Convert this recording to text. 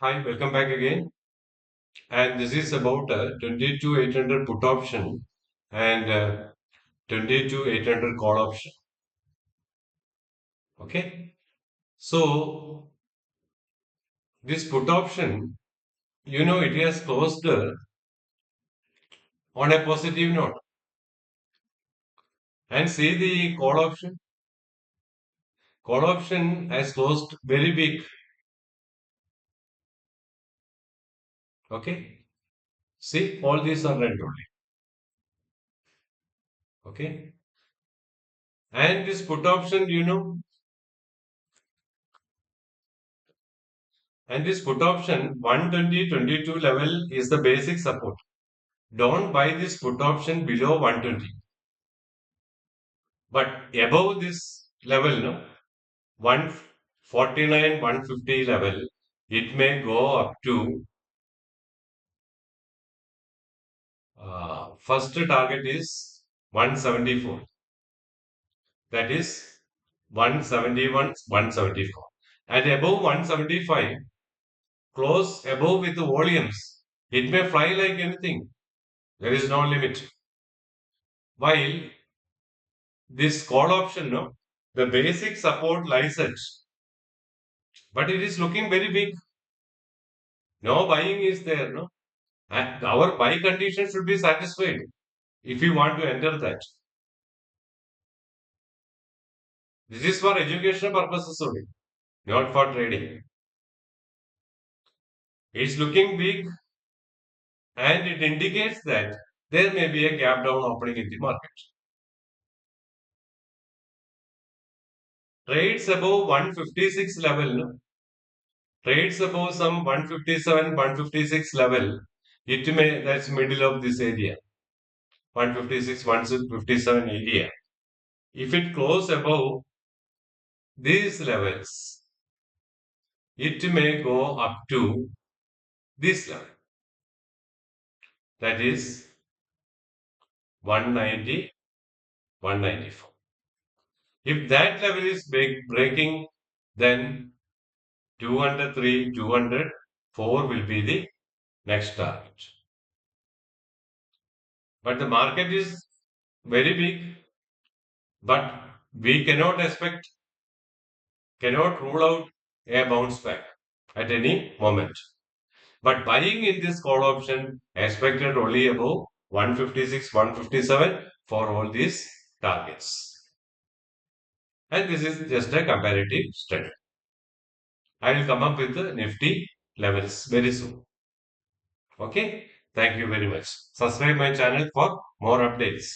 Hi, welcome back again. And this is about 22,800 put option and 22,800 call option. Okay. So this put option, it has closed on a positive note. And see the call option. Call option has closed very big. Okay. See, all these are red only. Okay. And this put option, and this put option 120.22 level is the basic support. Don't buy this put option below 120. But above this level, no, 149, 150 level, it may go up to first target is 174. That is 171, 174. And above 175, close above with the volumes. It may fly like anything. There is no limit. While this call option, no, the basic support lies at, but it is looking very big. No buying is there, no. And our buy condition should be satisfied if you want to enter that. This is for educational purposes only, not for trading. It's looking big and it indicates that there may be a gap down opening in the market. Trades above 156 level, no? Trades above some 157, 156 level, it may, that's middle of this area, 156, 157 area. If it close above these levels, it may go up to this level. That is 190, 194. If that level is breaking, then 203, 204 will be the next target. But the market is very big, but we cannot rule out a bounce back at any moment. But buying in this call option expected only above 156, 157 for all these targets. And this is just a comparative study. I will come up with the Nifty levels very soon. Okay. Thank you very much. Subscribe my channel for more updates.